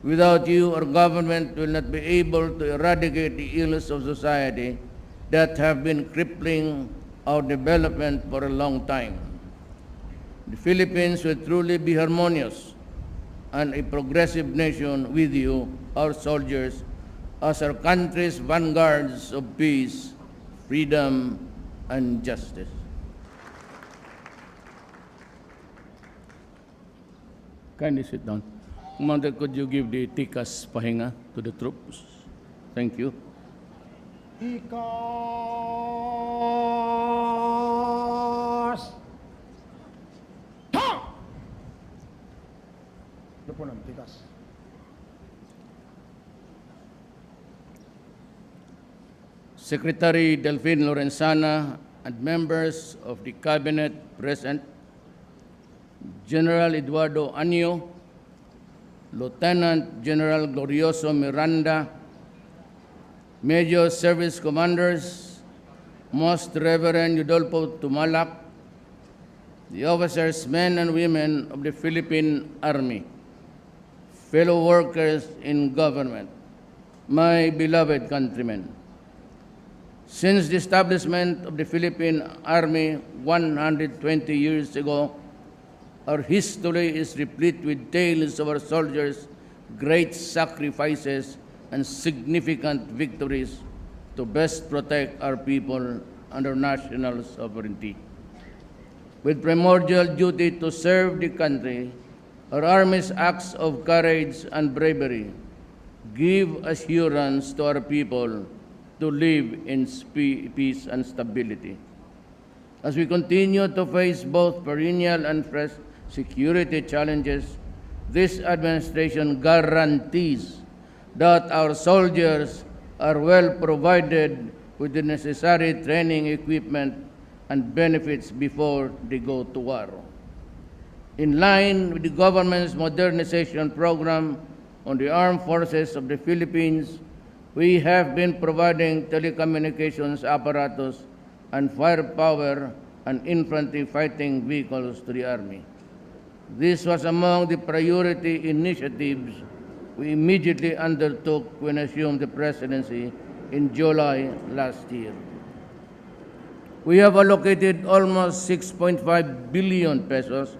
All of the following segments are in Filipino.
Without you, our government will not be able to eradicate the ills of society that have been crippling our development for a long time. The Philippines will truly be harmonious and a progressive nation with you, our soldiers, as our country's vanguards of peace, freedom, and justice. Kindly sit down. Commander, could you give the tikas pahinga to the troops? Thank you. Tikas! Ta! Ano po ng tikas? Secretary Delphine Lorenzana and members of the cabinet present, General Eduardo Anyo, Lieutenant General Glorioso Miranda, Major Service Commanders, Most Reverend Udolpo Tumalak, the officers, men and women of the Philippine Army, fellow workers in government, my beloved countrymen. Since the establishment of the Philippine Army 120 years ago, our history is replete with tales of our soldiers' great sacrifices and significant victories to best protect our people and our national sovereignty. With primordial duty to serve the country, our Army's acts of courage and bravery give assurance to our people to live in peace and stability. As we continue to face both perennial and fresh security challenges, this administration guarantees that our soldiers are well provided with the necessary training, equipment, and benefits before they go to war. In line with the government's modernization program on the armed forces of the Philippines, we have been providing telecommunications apparatus and firepower and infantry fighting vehicles to the Army. This was among the priority initiatives we immediately undertook when I assumed the presidency in July last year. We have allocated almost 6.5 billion pesos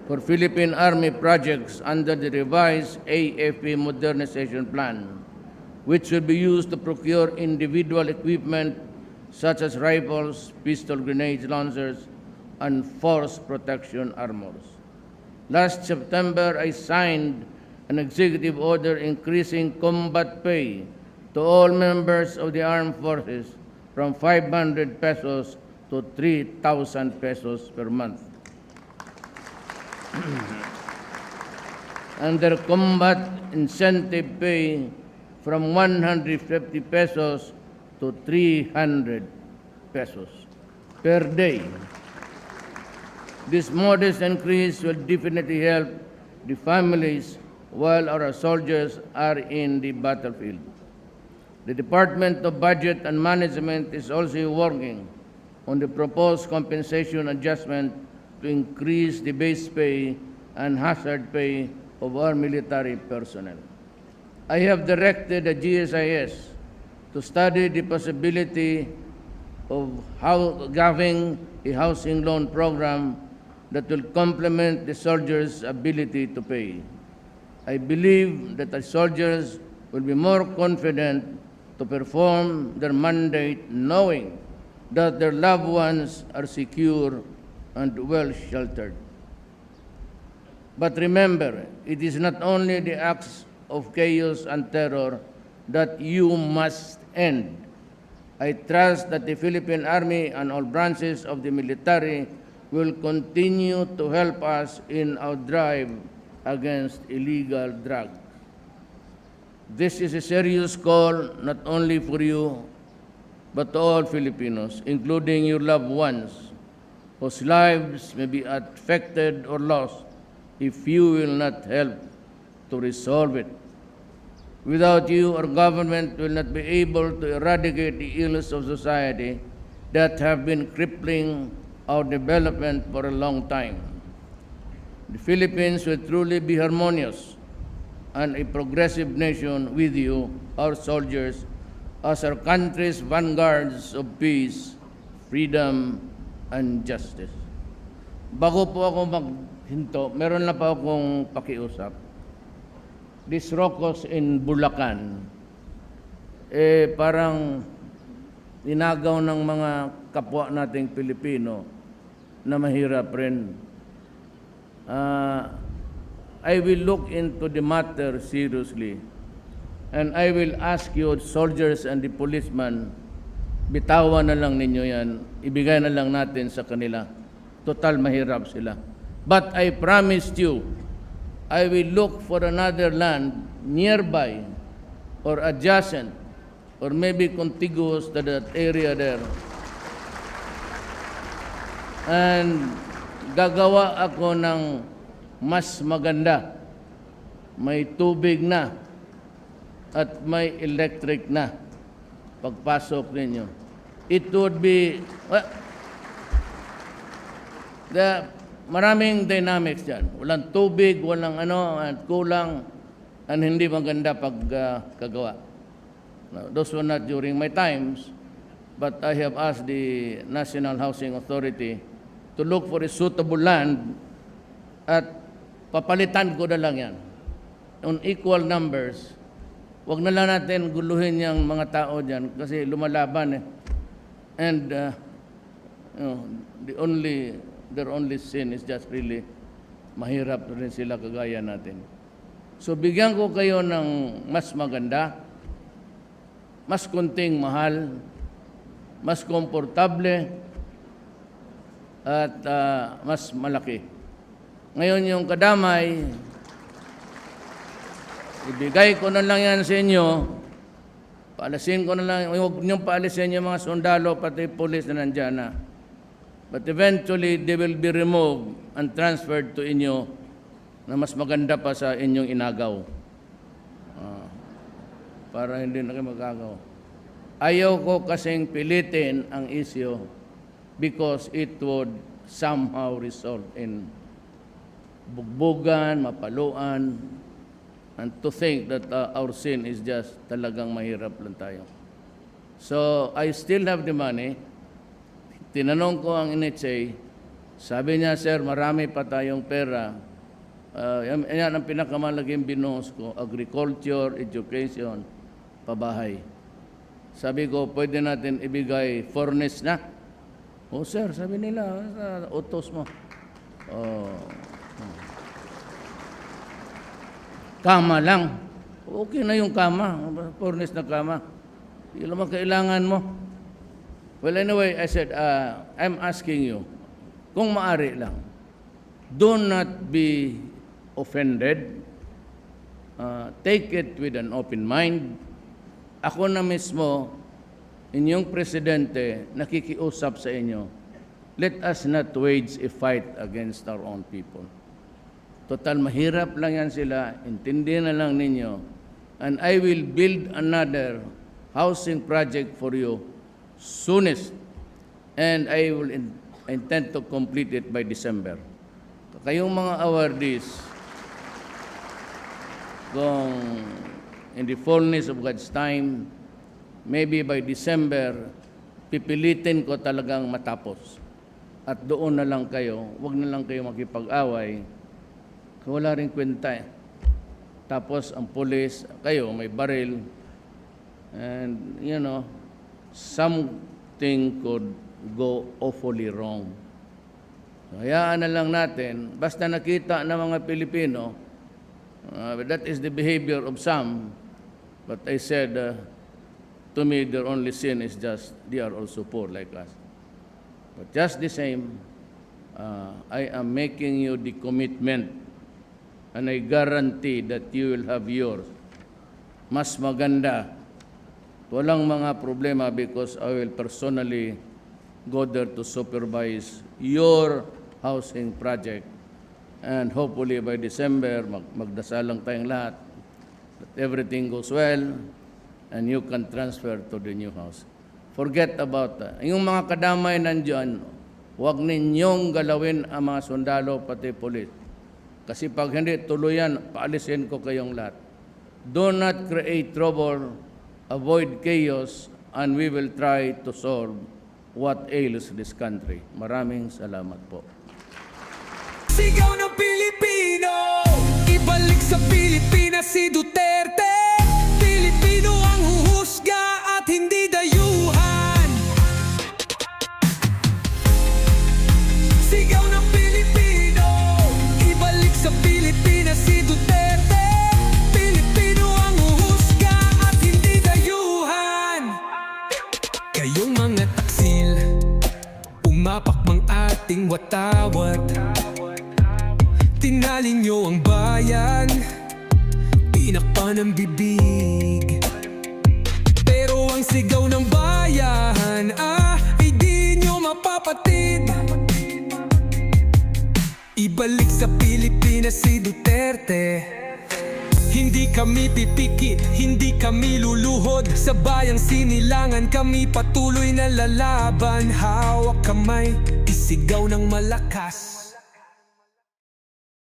for Philippine Army projects under the revised AFP modernization plan, which will be used to procure individual equipment such as rifles, pistol grenade launchers, and force protection armors. Last September, I signed an executive order increasing combat pay to all members of the armed forces from 500 pesos to 3,000 pesos per month. And their combat incentive pay from 150 pesos to 300 pesos per day. This modest increase will definitely help the families while our soldiers are in the battlefield. The Department of Budget and Management is also working on the proposed compensation adjustment to increase the base pay and hazard pay of our military personnel. I have directed the GSIS to study the possibility of having a housing loan program that will complement the soldiers' ability to pay. I believe that the soldiers will be more confident to perform their mandate knowing that their loved ones are secure and well sheltered. But remember, it is not only the acts of chaos and terror that you must end. I trust that the Philippine Army and all branches of the military will continue to help us in our drive against illegal drugs. This is a serious call not only for you, but to all Filipinos, including your loved ones, whose lives may be affected or lost if you will not help to resolve it. Without you, our government will not be able to eradicate the ills of society that have been crippling our development for a long time. The Philippines will truly be harmonious and a progressive nation with you, our soldiers, as our country's vanguards of peace, freedom, and justice. Bago po ako maghinto, meron na pa akong pakiusap. This Rocos in Bulacan, parang inagaw ng mga kapwa nating Pilipino na mahirap rin. I will look into the matter seriously, and I will ask you, soldiers and the policemen, bitawan na lang ninyo yan, ibigay na lang natin sa kanila. Total mahirap sila. But I promised you, I will look for another land nearby or adjacent or maybe contiguous to that area there. And gagawa ako ng mas maganda. May tubig na at may electric na pagpasok ninyo. It would be maraming dynamics dyan. Walang tubig, walang at kulang, and hindi maganda pagkagawa. Those were not during my times, but I have asked the National Housing Authority to look for a suitable land at papalitan ko na lang yan on equal numbers. Huwag na lang natin guluhin yung mga tao dyan kasi lumalaban eh. And their only sin is just really mahirap rin sila kagaya natin. So bigyan ko kayo ng mas maganda, mas kunting mahal, mas komportable, at mas malaki. Ngayon yung kadamay, ibigay ko na lang yan sa inyo, paalisin ko na lang, huwag niyong paalisin yung mga sundalo, pati police na nandyan na. But eventually, they will be removed and transferred to inyo na mas maganda pa sa inyong inagaw. Para hindi na kayo magagaw. Ayaw ko kasing pilitin ang issue because it would somehow result in bugbugan, mapaluan, and to think that our sin is just talagang mahirap lang tayo. So, I still have the money. Tinanong ko ang NHA, sabi niya, sir, marami pa tayong pera. Yan ang pinakamalaking binuhos ko, agriculture, education, pabahay. Sabi ko, pwede natin ibigay furnace na. Oh, sir, sabi nila, utos mo. Kama lang. Okay na yung kama, furnace na kama. Hindi naman kailangan mo. Well, anyway, I said, I'm asking you, kung maari lang, do not be offended. Take it with an open mind. Ako na mismo, inyong presidente, nakikiusap sa inyo, let us not wage a fight against our own people. Total, mahirap lang yan sila, intindihan na lang ninyo, and I will build another housing project for you soonest, and I will intend to complete it by December. Kayong mga awardees, kung in the fullness of God's time, maybe by December, pipilitin ko talagang matapos. At doon na lang kayo, huwag na lang kayo makipag-away, wala rin kwenta eh. Tapos ang pulis, kayo may baril, and something could go awfully wrong. Hayaan na lang natin, basta nakita ng mga Pilipino, that is the behavior of some, but I said, to me, their only sin is just, they are also poor like us. But just the same, I am making you the commitment, and I guarantee that you will have yours. Mas maganda. Walang mga problema because I will personally go there to supervise your housing project. And hopefully by December, magdasal lang tayong lahat, that everything goes well, and you can transfer to the new house. Forget about that. Yung mga kadamay nandiyan, huwag ninyong galawin ang mga sundalo pati polis. Kasi pag hindi tuluyan, paalisin ko kayong lahat. Do not create trouble, avoid chaos, and we will try to solve what ails this country. Maraming salamat po. Sigaw ng Pilipino, ibalik sa Pilipinas si Duterte. Pilipino ang huhusga at hindi dayuhan. Sigaw ng Pilipino, ibalik sa Pilipinas si Duterte. Pilipino ang huhusga at hindi dayuhan. Kayong mga taksil, umapak mang ating watawat. Tinali nyo ang bayan, pinakpan ang bibig. Pero ang sigaw ng bayan, ay di nyo mapapatid. Ibalik sa Pilipinas si Duterte. Hindi kami pipikit, hindi kami luluhod. Sa bayang sinilangan kami patuloy na lalaban. Hawak kamay, isigaw ng malakas.